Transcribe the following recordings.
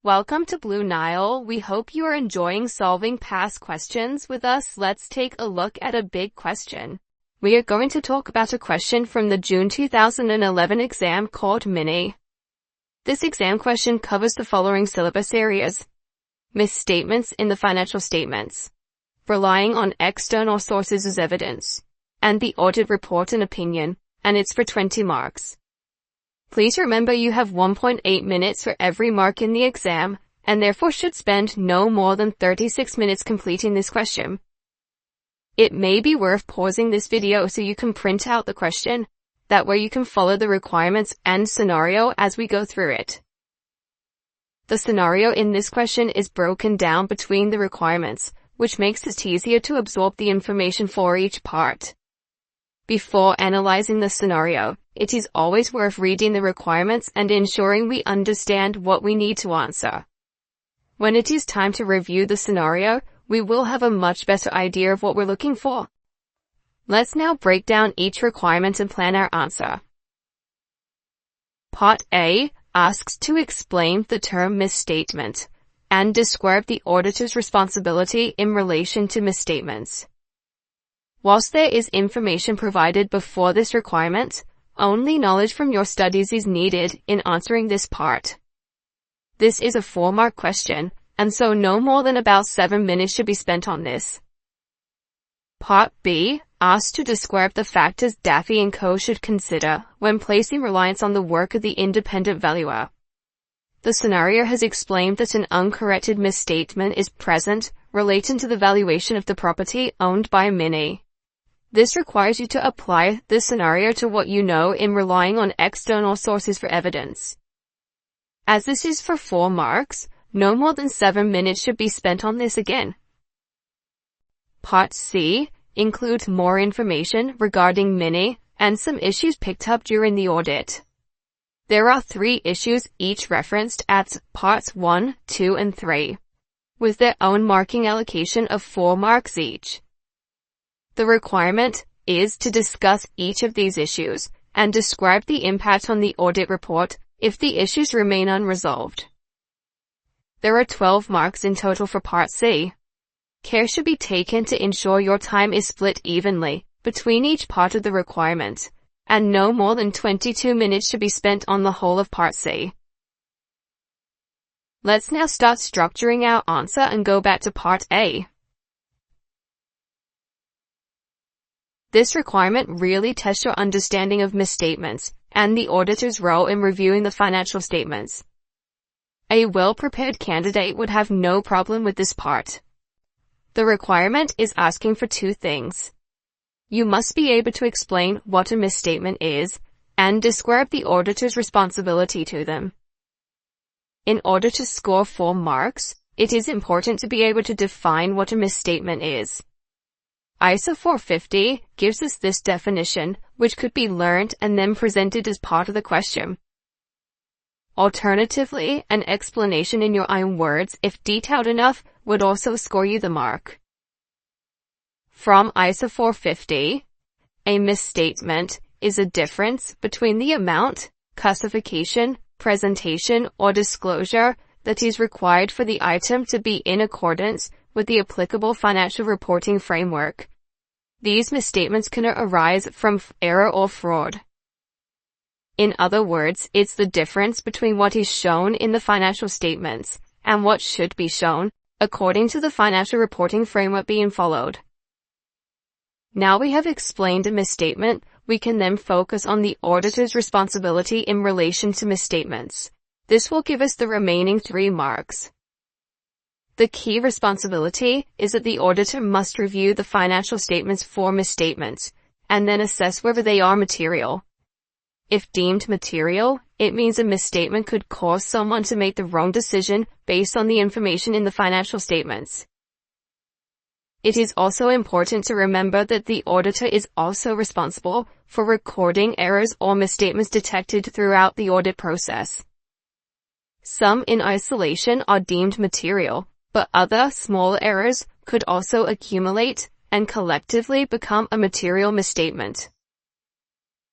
Welcome to Blue Nile. We hope you are enjoying solving past questions with us. Let's take a look at a big question. We are going to talk about a question from the June 2011 exam called Minnie. This exam question covers the following syllabus areas: misstatements in the financial statements, relying on external sources as evidence, and the audit report and opinion, and it's for 20 marks. Please remember you have 1.8 minutes for every mark in the exam, and therefore should spend no more than 36 minutes completing this question. It may be worth pausing this video so you can print out the question. That way you can follow the requirements and scenario as we go through it. The scenario in this question is broken down between the requirements, which makes it easier to absorb the information for each part. Before analyzing the scenario, it is always worth reading the requirements and ensuring we understand what we need to answer. When it is time to review the scenario, we will have a much better idea of what we're looking for. Let's now break down each requirement and plan our answer. Part A asks to explain the term misstatement and describe the auditor's responsibility in relation to misstatements. Whilst there is information provided before this requirement, only knowledge from your studies is needed in answering this part. This is a 4-mark question, and so no more than about 7 minutes should be spent on this. Part B asks to describe the factors Daffy & Co. should consider when placing reliance on the work of the independent valuer. The scenario has explained that an uncorrected misstatement is present relating to the valuation of the property owned by Minnie. This requires you to apply this scenario to what you know in relying on external sources for evidence. As this is for 4 marks, no more than 7 minutes should be spent on this again. Part C includes more information regarding Minnie and some issues picked up during the audit. There are 3 issues each referenced at parts 1, 2, and 3, with their own marking allocation of 4 marks each. The requirement is to discuss each of these issues and describe the impact on the audit report if the issues remain unresolved. There are 12 marks in total for Part C. Care should be taken to ensure your time is split evenly between each part of the requirement, and no more than 22 minutes should be spent on the whole of Part C. Let's now start structuring our answer and go back to Part A. This requirement really tests your understanding of misstatements and the auditor's role in reviewing the financial statements. A well-prepared candidate would have no problem with this part. The requirement is asking for 2 things. You must be able to explain what a misstatement is and describe the auditor's responsibility to them. In order to score 4 marks, it is important to be able to define what a misstatement is. ISO 450 gives us this definition, which could be learned and then presented as part of the question. Alternatively, an explanation in your own words, if detailed enough, would also score you the mark. From ISO 450, a misstatement is a difference between the amount, classification, presentation, or disclosure that is required for the item to be in accordance with the applicable financial reporting framework. These misstatements can arise from error or fraud. In other words, it's the difference between what is shown in the financial statements and what should be shown, according to the financial reporting framework being followed. Now we have explained a misstatement, we can then focus on the auditor's responsibility in relation to misstatements. This will give us the remaining 3 marks. The key responsibility is that the auditor must review the financial statements for misstatements, and then assess whether they are material. If deemed material, it means a misstatement could cause someone to make the wrong decision based on the information in the financial statements. It is also important to remember that the auditor is also responsible for recording errors or misstatements detected throughout the audit process. Some in isolation are deemed material, but other small errors could also accumulate and collectively become a material misstatement.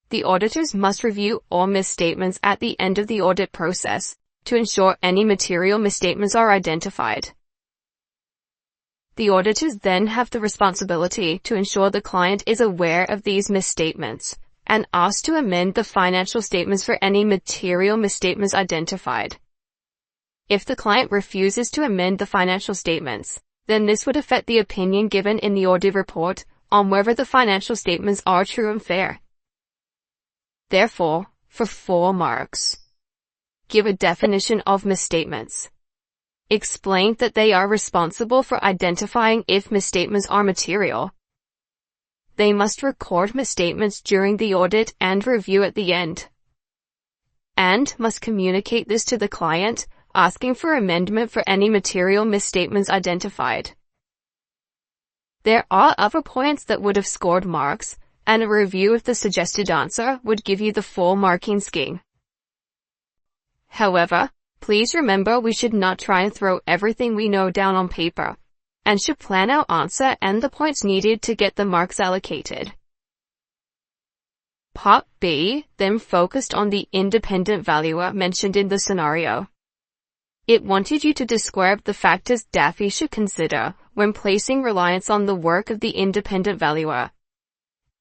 The auditors must review all misstatements at the end of the audit process to ensure any material misstatements are identified. The auditors then have the responsibility to ensure the client is aware of these misstatements and asked to amend the financial statements for any material misstatements identified. If the client refuses to amend the financial statements, then this would affect the opinion given in the audit report on whether the financial statements are true and fair. Therefore, for 4 marks, give a definition of misstatements. Explain that they are responsible for identifying if misstatements are material. They must record misstatements during the audit and review at the end, and must communicate this to the client, asking for amendment for any material misstatements identified. There are other points that would have scored marks, and a review of the suggested answer would give you the full marking scheme. However, please remember we should not try and throw everything we know down on paper, and should plan our answer and the points needed to get the marks allocated. Part B then focused on the independent valuer mentioned in the scenario. It wanted you to describe the factors DAFI should consider when placing reliance on the work of the independent valuer.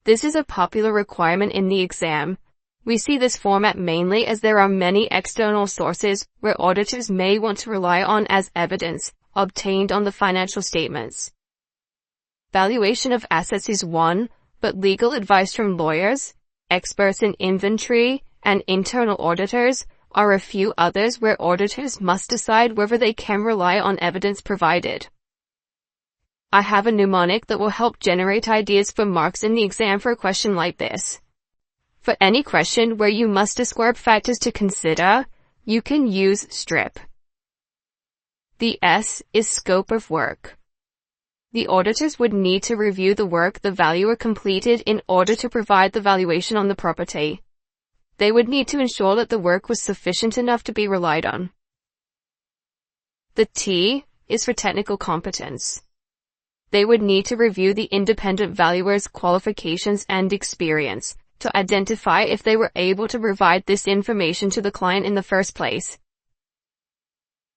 This is a popular requirement in the exam. We see this format mainly as there are many external sources where auditors may want to rely on as evidence obtained on the financial statements. Valuation of assets is one, but legal advice from lawyers, experts in inventory, and internal auditors are a few others where auditors must decide whether they can rely on evidence provided. I have a mnemonic that will help generate ideas for marks in the exam for a question like this. For any question where you must describe factors to consider, you can use STRIP. The S is scope of work. The auditors would need to review the work the valuer completed in order to provide the valuation on the property. They would need to ensure that the work was sufficient enough to be relied on. The T is for technical competence. They would need to review the independent valuer's qualifications and experience to identify if they were able to provide this information to the client in the first place.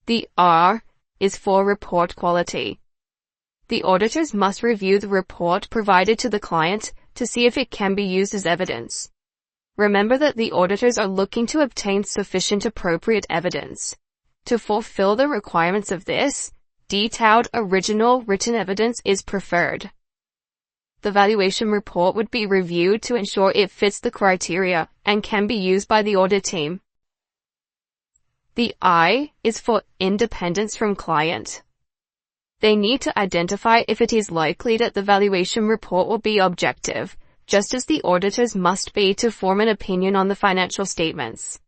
The R is for report quality. The auditors must review the report provided to the client to see if it can be used as evidence. Remember that the auditors are looking to obtain sufficient appropriate evidence. To fulfill the requirements of this, detailed original written evidence is preferred. The valuation report would be reviewed to ensure it fits the criteria and can be used by the audit team. The I is for independence from client. They need to identify if it is likely that the valuation report will be objective, just as the auditors must be to form an opinion on the financial statements.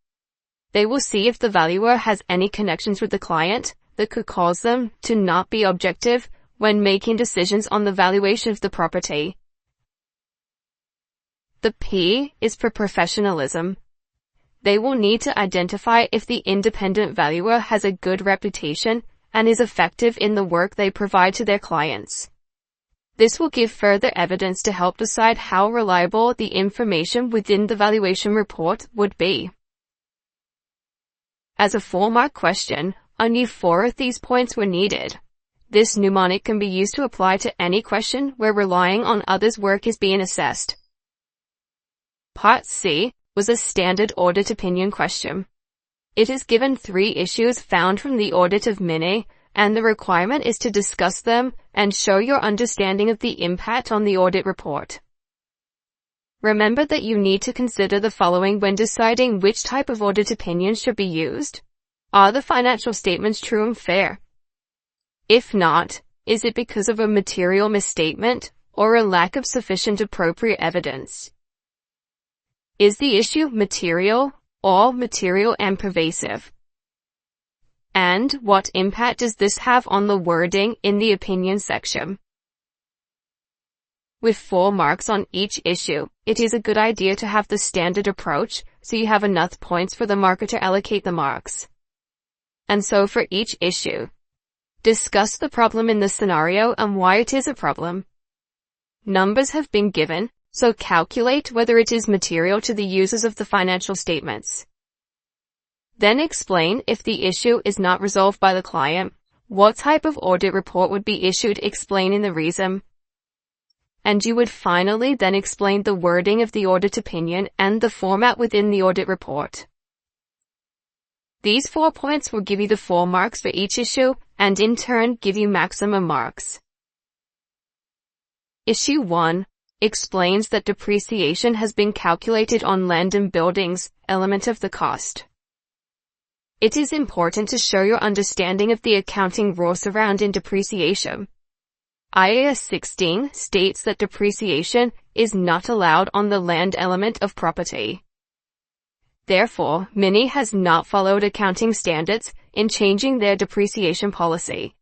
They will see if the valuer has any connections with the client that could cause them to not be objective when making decisions on the valuation of the property. The P is for professionalism. They will need to identify if the independent valuer has a good reputation and is effective in the work they provide to their clients. This will give further evidence to help decide how reliable the information within the valuation report would be. As a 4-mark question, only 4 of these points were needed. This mnemonic can be used to apply to any question where relying on others' work is being assessed. Part C was a standard audit opinion question. It is given 3 issues found from the audit of Minnie, and the requirement is to discuss them and show your understanding of the impact on the audit report. Remember that you need to consider the following when deciding which type of audit opinion should be used. Are the financial statements true and fair? If not, is it because of a material misstatement or a lack of sufficient appropriate evidence? Is the issue material or material and pervasive? And what impact does this have on the wording in the opinion section? With 4 marks on each issue, it is a good idea to have the standard approach so you have enough points for the marker to allocate the marks. And so for each issue, discuss the problem in the scenario and why it is a problem. Numbers have been given, so calculate whether it is material to the users of the financial statements. Then explain if the issue is not resolved by the client, what type of audit report would be issued explaining the reason. And you would finally then explain the wording of the audit opinion and the format within the audit report. These 4 points will give you the 4 marks for each issue and in turn give you maximum marks. Issue 1 explains that depreciation has been calculated on land and buildings, element of the cost. It is important to show your understanding of the accounting rules surrounding depreciation. IAS 16 states that depreciation is not allowed on the land element of property. Therefore, Minnie has not followed accounting standards in changing their depreciation policy.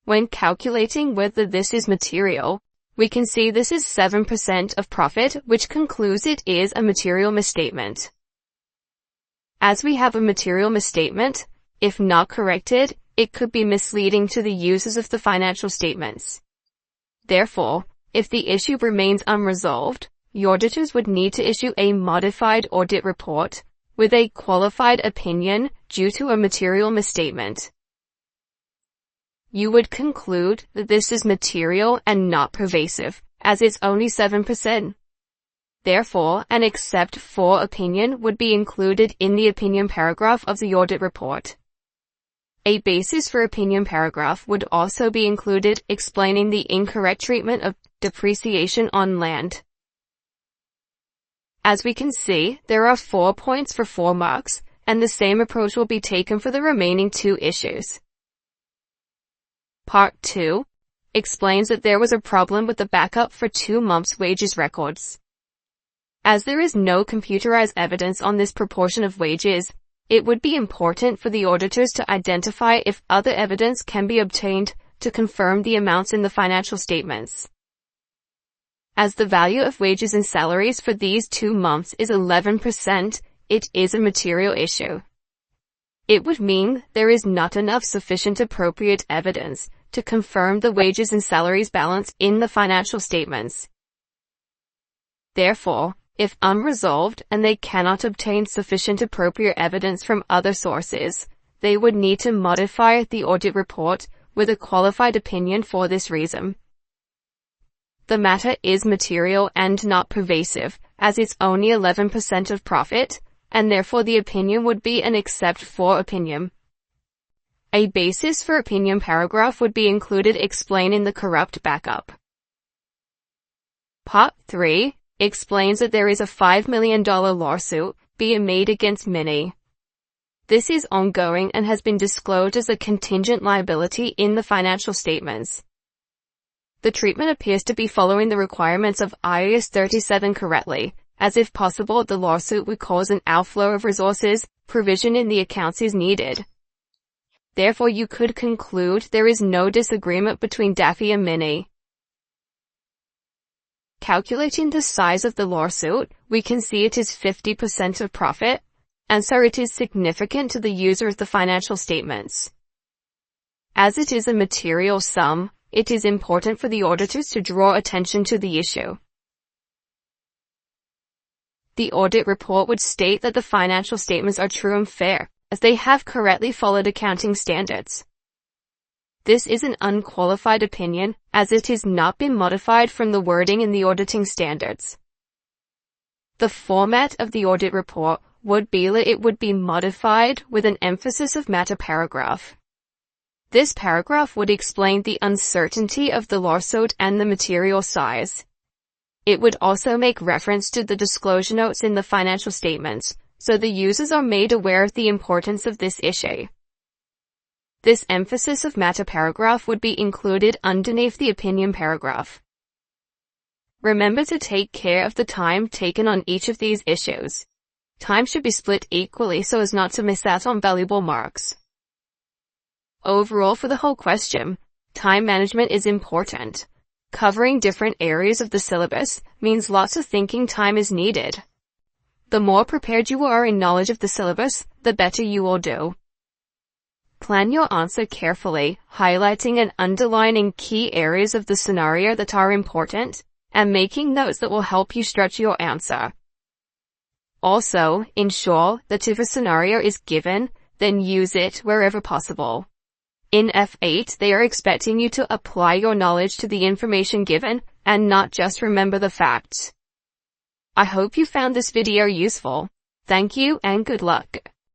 When calculating whether this is material, we can see this is 7% of profit, which concludes it is a material misstatement. As we have a material misstatement, if not corrected, it could be misleading to the users of the financial statements. Therefore, if the issue remains unresolved, the auditors would need to issue a modified audit report with a qualified opinion due to a material misstatement. You would conclude that this is material and not pervasive, as it's only 7%. Therefore, an except for opinion would be included in the opinion paragraph of the audit report. A basis for opinion paragraph would also be included explaining the incorrect treatment of depreciation on land. As we can see, there are 4 points for 4 marks, and the same approach will be taken for the remaining 2 issues. Part 2 explains that there was a problem with the backup for 2 months' wages records. As there is no computerized evidence on this proportion of wages, it would be important for the auditors to identify if other evidence can be obtained to confirm the amounts in the financial statements. As the value of wages and salaries for these 2 months is 11%, it is a material issue. It would mean there is not enough sufficient appropriate evidence to confirm the wages and salaries balance in the financial statements. Therefore, if unresolved and they cannot obtain sufficient appropriate evidence from other sources, they would need to modify the audit report with a qualified opinion for this reason. The matter is material and not pervasive, as it's only 11% of profit, and therefore the opinion would be an except for opinion. A basis for opinion paragraph would be included explaining the corrupt backup. Part 3 explains that there is a $5 million lawsuit being made against Minnie. This is ongoing and has been disclosed as a contingent liability in the financial statements. The treatment appears to be following the requirements of IAS 37 correctly, as if possible the lawsuit would cause an outflow of resources, provision in the accounts is needed. Therefore you could conclude there is no disagreement between Daffy and Minnie. Calculating the size of the lawsuit, we can see it is 50% of profit, and so it is significant to the user of the financial statements. As it is a material sum, it is important for the auditors to draw attention to the issue. The audit report would state that the financial statements are true and fair, as they have correctly followed accounting standards. This is an unqualified opinion, as it has not been modified from the wording in the auditing standards. The format of the audit report would be that it would be modified with an emphasis of matter paragraph. This paragraph would explain the uncertainty of the lawsuit and the material size. It would also make reference to the disclosure notes in the financial statements, so the users are made aware of the importance of this issue. This emphasis of matter paragraph would be included underneath the opinion paragraph. Remember to take care of the time taken on each of these issues. Time should be split equally so as not to miss out on valuable marks. Overall, for the whole question, time management is important. Covering different areas of the syllabus means lots of thinking time is needed. The more prepared you are in knowledge of the syllabus, the better you will do. Plan your answer carefully, highlighting and underlining key areas of the scenario that are important, and making notes that will help you stretch your answer. Also, ensure that if a scenario is given, then use it wherever possible. In F8, they are expecting you to apply your knowledge to the information given and not just remember the facts. I hope you found this video useful. Thank you and good luck.